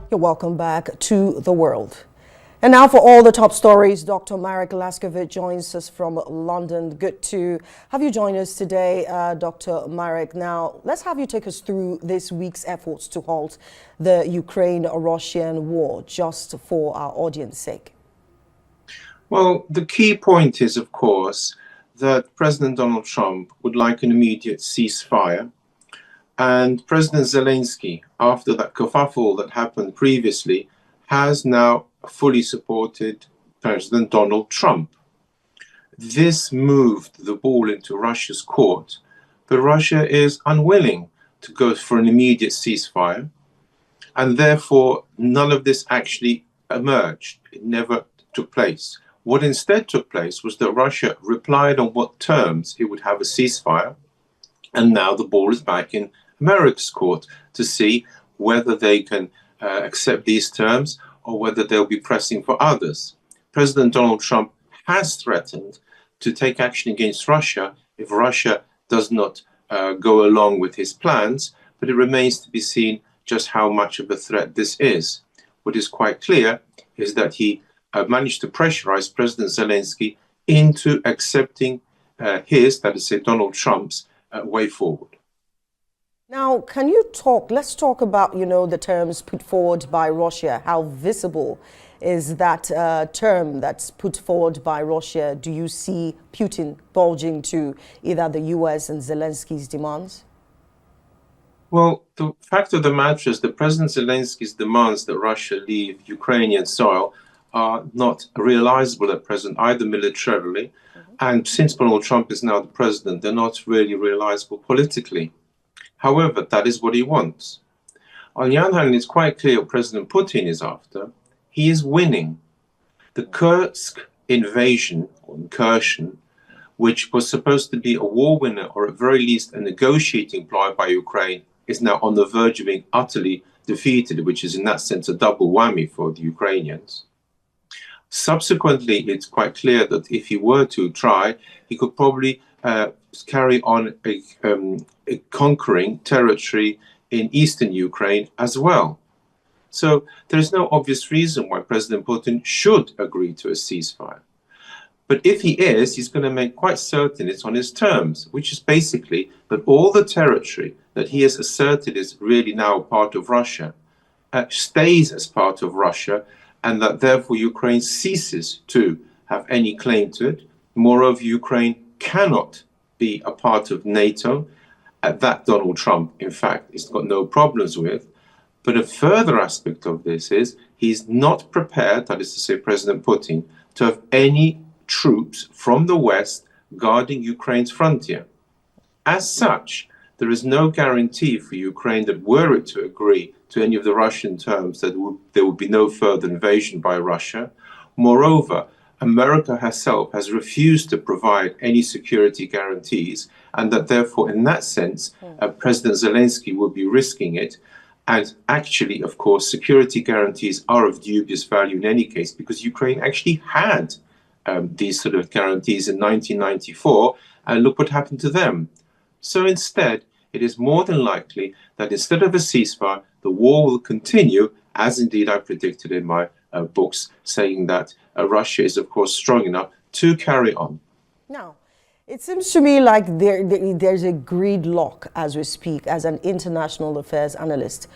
You're welcome back to The World. And now for all the top stories, Dr. Marek Laskiewicz joins us from London. Good to have you join us today, Dr. Marek. Now, let's have you take us through this week's efforts to halt the Ukraine-Russian war, just for our audience sake. Well, the key point is, of course, that President Donald Trump would like an immediate ceasefire. And President Zelensky, after that kerfuffle that happened previously, has now fully supported President Donald Trump. This moved the ball into Russia's court, but Russia is unwilling to go for an immediate ceasefire, and therefore none of this actually emerged. It never took place. What instead took place was that Russia replied on what terms it would have a ceasefire, and now the ball is back in America's court to see whether they can accept these terms or whether they'll be pressing for others. President Donald Trump has threatened to take action against Russia if Russia does not go along with his plans, but it remains to be seen just how much of a threat this is. What is quite clear is that he managed to pressurize President Zelensky into accepting his, that is to say, Donald Trump's way forward. Now, let's talk about, the terms put forward by Russia. How visible is that term that's put forward by Russia? Do you see Putin bulging to either the US and Zelensky's demands? Well, the fact of the matter is that President Zelensky's demands that Russia leave Ukrainian soil are not realizable at present, either militarily, and since Donald Trump is now the president, they're not really realizable politically. However, that is what he wants. On the other hand, it's quite clear what President Putin is after. He is winning. The Kursk invasion or incursion, which was supposed to be a war winner or at very least a negotiating ploy by Ukraine, is now on the verge of being utterly defeated, which is in that sense a double whammy for the Ukrainians. Subsequently, it's quite clear that if he were to try, he could probably carry on a conquering territory in eastern Ukraine as well. So there is no obvious reason why President Putin should agree to a ceasefire. But if he is, he's going to make quite certain it's on his terms, which is basically that all the territory that he has asserted is really now part of Russia stays as part of Russia, and that therefore Ukraine ceases to have any claim to it. Moreover, Ukraine cannot be a part of NATO. That Donald Trump, in fact, has got no problems with. But a further aspect of this is he's not prepared, that is to say President Putin, to have any troops from the West guarding Ukraine's frontier. As such, there is no guarantee for Ukraine that were it to agree to any of the Russian terms that there would be no further invasion by Russia. Moreover, America herself has refused to provide any security guarantees, and that therefore, in that sense, President Zelensky would be risking it. And actually, of course, security guarantees are of dubious value in any case, because Ukraine actually had these sort of guarantees in 1994, and look what happened to them. So instead, it is more than likely that instead of a ceasefire, the war will continue, as indeed I predicted in my books, saying that Russia is, of course, strong enough to carry on. Now, it seems to me like there's a gridlock as we speak, as an international affairs analyst.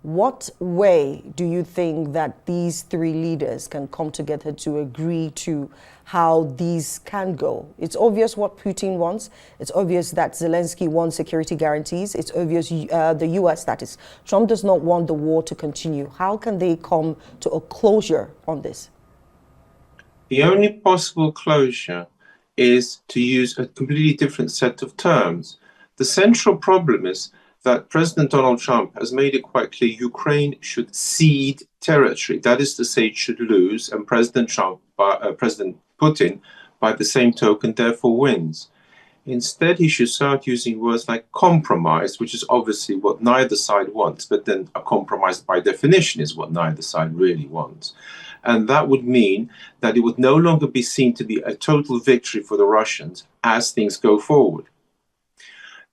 What way do you think that these three leaders can come together to agree to how these can go? It's obvious what Putin wants. It's obvious that Zelensky wants security guarantees. It's obvious the US, that is, Trump does not want the war to continue. How can they come to a closure on this? The only possible closure is to use a completely different set of terms. The central problem is that President Donald Trump has made it quite clear Ukraine should cede territory. That is to say, it should lose, and President Putin, by the same token, therefore wins. Instead, he should start using words like compromise, which is obviously what neither side wants, but then a compromise by definition is what neither side really wants. And that would mean that it would no longer be seen to be a total victory for the Russians as things go forward.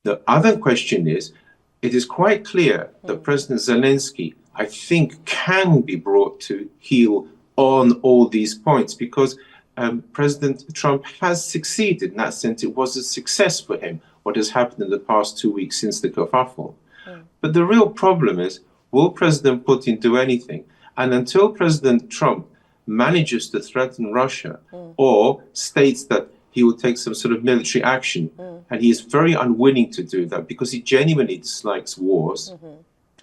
The other question is, it is quite clear that President Zelensky I think, can be brought to heel on all these points because President Trump has succeeded. In that sense, it was a success for him, what has happened in the past 2 weeks since the kerfuffle. But the real problem is, will President Putin do anything? And until President Trump manages to threaten Russia or states that he will take some sort of military action, and he is very unwilling to do that because he genuinely dislikes wars,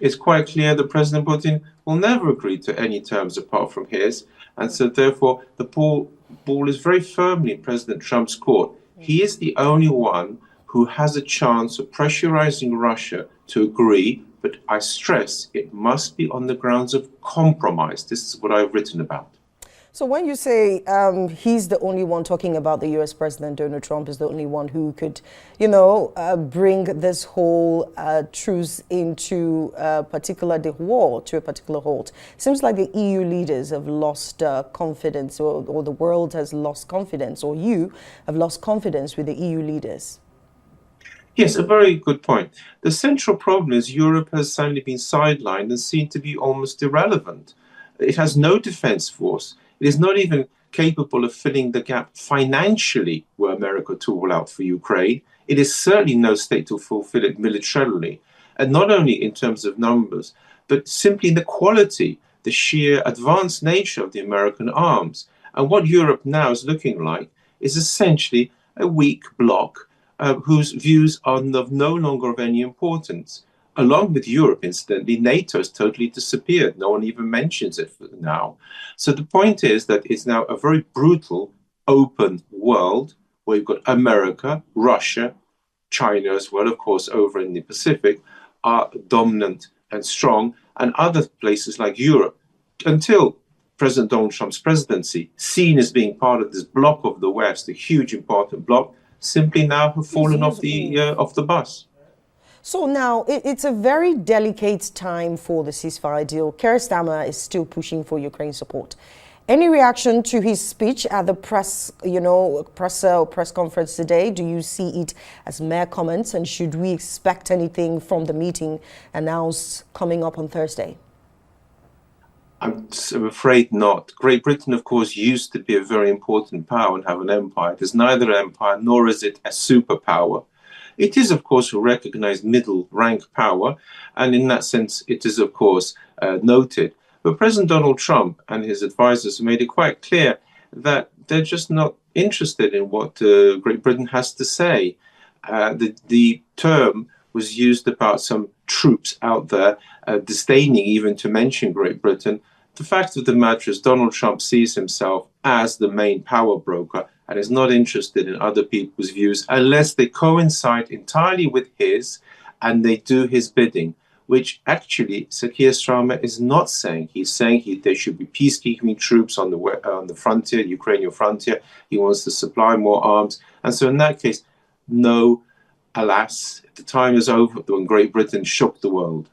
it's quite clear that President Putin will never agree to any terms apart from his. And so therefore, the ball is very firmly in President Trump's court. He is the only one who has a chance of pressurizing Russia to agree, but I stress it must be on the grounds of compromise. This is what I've written about. So when you say he's the only one, talking about the U.S. President Donald Trump is the only one who could, bring this whole truce into the war to a particular halt. Seems like the EU leaders have lost confidence, or the world has lost confidence, or you have lost confidence with the EU leaders. Yes, a very good point. The central problem is Europe has suddenly been sidelined and seen to be almost irrelevant. It has no defense force. It is not even capable of filling the gap financially were America to roll out for Ukraine. It is certainly no state to fulfill it militarily, and not only in terms of numbers, but simply in the quality, the sheer advanced nature of the American arms. And what Europe now is looking like is essentially a weak bloc whose views are of no longer of any importance. Along with Europe, incidentally, NATO has totally disappeared. No one even mentions it now. So the point is that it's now a very brutal, open world where you've got America, Russia, China as well, of course, over in the Pacific, are dominant and strong, and other places like Europe, until President Donald Trump's presidency, seen as being part of this bloc of the West, a huge, important bloc, simply now have fallen off the bus. So now it's a very delicate time for the ceasefire deal. Keir Starmer is still pushing for Ukraine support. Any reaction to his speech at the press conference today? Do you see it as mere comments, and should we expect anything from the meeting announced coming up on Thursday? I'm afraid not. Great Britain, of course, used to be a very important power and have an empire. It is neither an empire nor is it a superpower. It is, of course, a recognized middle-rank power, and in that sense, it is, of course, noted. But President Donald Trump and his advisors have made it quite clear that they're just not interested in what Great Britain has to say. The term was used about some troops out there, disdaining even to mention Great Britain. The fact of the matter is Donald Trump sees himself as the main power broker and is not interested in other people's views unless they coincide entirely with his and they do his bidding, which actually Sir Keir Starmer is not saying. He's saying there should be peacekeeping troops on the frontier, Ukrainian frontier. He wants to supply more arms. And so in that case, no, alas, the time is over when Great Britain shook the world.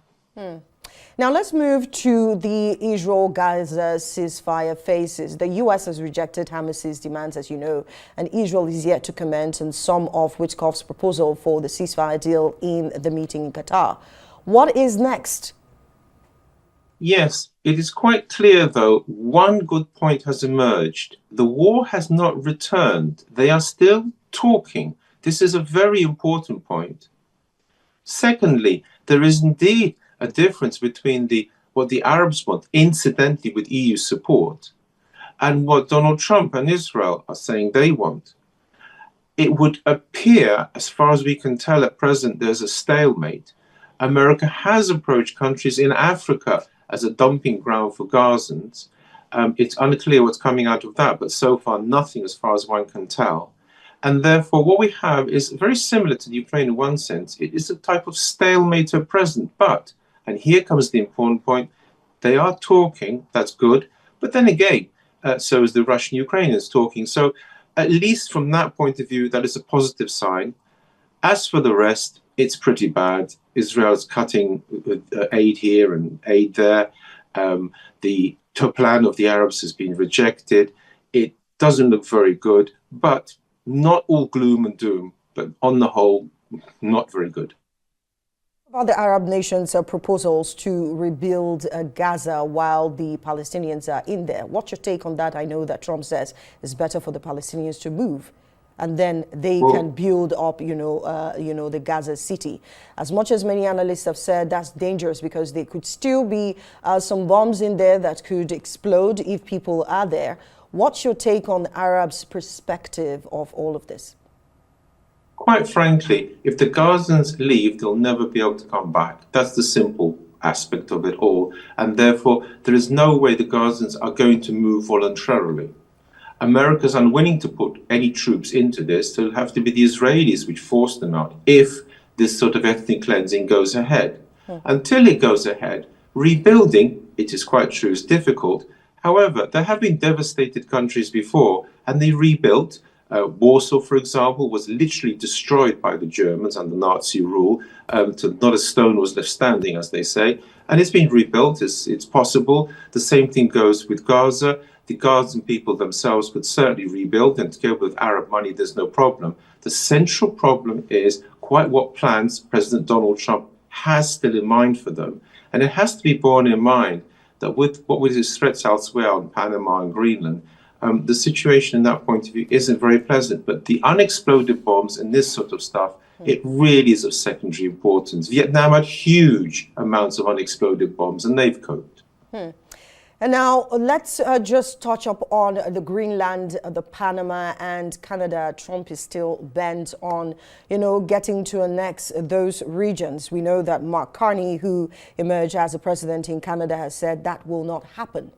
Now let's move to the Israel-Gaza ceasefire phases. The U.S. has rejected Hamas's demands, as you know, and Israel is yet to comment on some of Witkoff's proposal for the ceasefire deal in the meeting in Qatar. What is next? Yes, it is quite clear, though, one good point has emerged. The war has not returned. They are still talking. This is a very important point. Secondly, there is indeed a difference between what the Arabs want, incidentally with EU support, and what Donald Trump and Israel are saying they want. It would appear, as far as we can tell at present, there's a stalemate. America has approached countries in Africa as a dumping ground for Gazans. It's unclear what's coming out of that, but so far nothing as far as one can tell. And therefore, what we have is very similar to the Ukraine in one sense. It is a type of stalemate at present, but, and here comes the important point, they are talking, that's good, but then again, so is the Russian-Ukrainians talking. So at least from that point of view, that is a positive sign. As for the rest, it's pretty bad. Israel's cutting aid here and aid there. The plan of the Arabs has been rejected. It doesn't look very good, but not all gloom and doom, but on the whole, not very good. About the Arab nations' proposals to rebuild Gaza while the Palestinians are in there. What's your take on that? I know that Trump says it's better for the Palestinians to move, and then they can build up, the Gaza city. As much as many analysts have said that's dangerous because there could still be some bombs in there that could explode if people are there. What's your take on the Arabs' perspective of all of this? Quite frankly, if the Gazans leave, they'll never be able to come back. That's the simple aspect of it all. And therefore, there is no way the Gazans are going to move voluntarily. America's unwilling to put any troops into this, so it'll have to be the Israelis which force them out if this sort of ethnic cleansing goes ahead. Until it goes ahead, rebuilding, it is quite true, is difficult. However, there have been devastated countries before, and they rebuilt. Warsaw, for example, was literally destroyed by the Germans under Nazi rule. Not a stone was left standing, as they say. And it's been rebuilt. It's possible. The same thing goes with Gaza. The Gazan people themselves could certainly rebuild, and together with Arab money, there's no problem. The central problem is quite what plans President Donald Trump has still in mind for them. And it has to be borne in mind that with his threats elsewhere on Panama and Greenland, the situation in that point of view isn't very pleasant. But the unexploded bombs and this sort of stuff, it really is of secondary importance. Vietnam had huge amounts of unexploded bombs, and they've coped. And now let's just touch up on the Greenland, the Panama and Canada. Trump is still bent on, getting to annex those regions. We know that Mark Carney, who emerged as a president in Canada, has said that will not happen.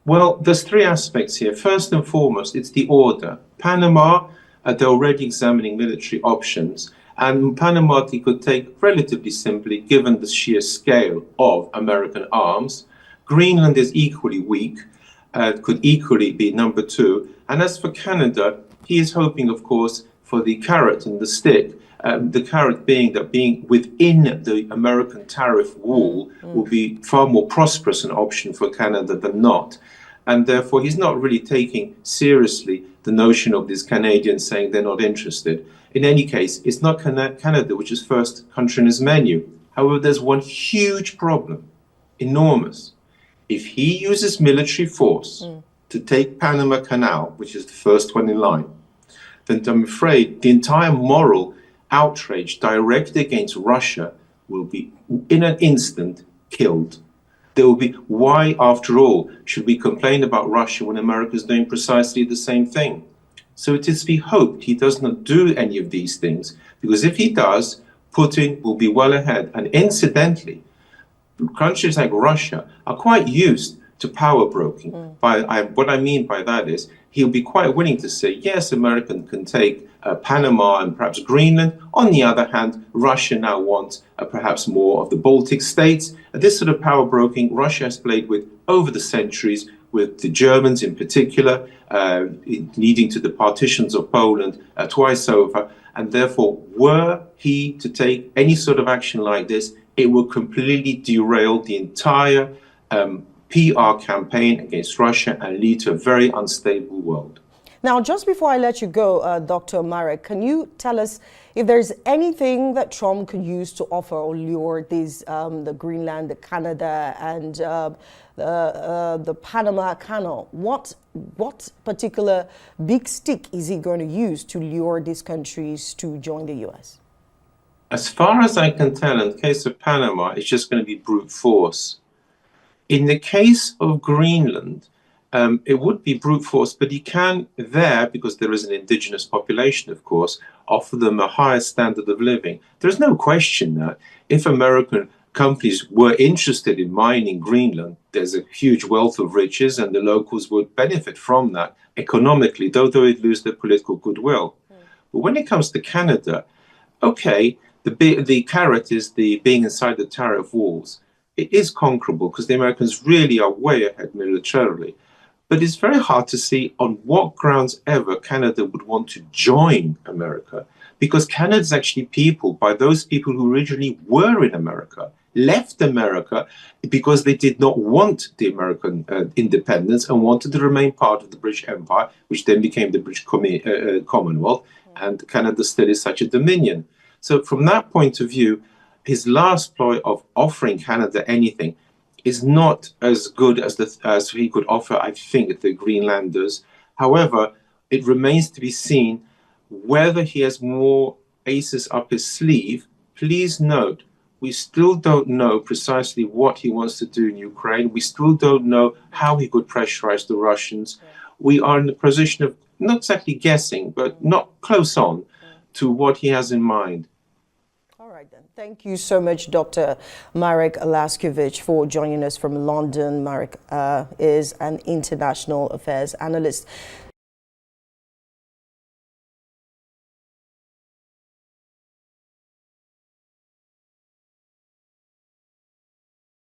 Well, there's three aspects here. First and foremost, it's the order. Panama, they're already examining military options. And Panama, they could take relatively simply, given the sheer scale of American arms. Greenland is equally weak, could equally be number two. And as for Canada, he is hoping, of course, for the carrot and the stick. The carrot being that being within the American tariff wall will be far more prosperous an option for Canada than not. And therefore, he's not really taking seriously the notion of these Canadians saying they're not interested. In any case, it's not Canada which is first country in his menu. However, there's one huge problem, enormous. If he uses military force to take Panama Canal, which is the first one in line, then I'm afraid the entire moral outrage directed against Russia will be, in an instant, killed. There will be, why, after all, should we complain about Russia when America is doing precisely the same thing? So it is to be hoped he does not do any of these things, because if he does, Putin will be well ahead. And incidentally, countries like Russia are quite used to power broking. What I mean by that is he'll be quite willing to say, yes, America can take Panama and perhaps Greenland. On the other hand, Russia now wants perhaps more of the Baltic states. This sort of power broking Russia has played with over the centuries, with the Germans in particular, leading to the partitions of Poland twice over. And therefore, were he to take any sort of action like this, it would completely derail the entire PR campaign against Russia and lead to a very unstable world. Now, just before I let you go, Dr. Marek, can you tell us if there's anything that Trump could use to offer or lure these, the Greenland, the Canada, and the Panama Canal? What particular big stick is he going to use to lure these countries to join the U.S.? As far as I can tell, in the case of Panama, it's just going to be brute force. In the case of Greenland, it would be brute force, but he can there, because there is an indigenous population, of course, offer them a higher standard of living. There's no question that if American companies were interested in mining Greenland, there's a huge wealth of riches and the locals would benefit from that economically, though they'd lose their political goodwill. But when it comes to Canada, okay, the carrot is the being inside the tariff walls. It is conquerable because the Americans really are way ahead militarily. But it's very hard to see on what grounds ever Canada would want to join America, because Canada is actually peopled by those people who originally were in America, left America because they did not want the American independence and wanted to remain part of the British Empire, which then became the British Commonwealth, and Canada still is such a dominion. So from that point of view, his last ploy of offering Canada anything is not as good as he could offer, I think, the Greenlanders. However, it remains to be seen whether he has more aces up his sleeve. Please note, we still don't know precisely what he wants to do in Ukraine. We still don't know how he could pressurize the Russians. We are in the position of not exactly guessing, but not close on to what he has in mind. All right, then. Thank you so much, Dr. Marek Laskiewicz, for joining us from London. Marek is an international affairs analyst.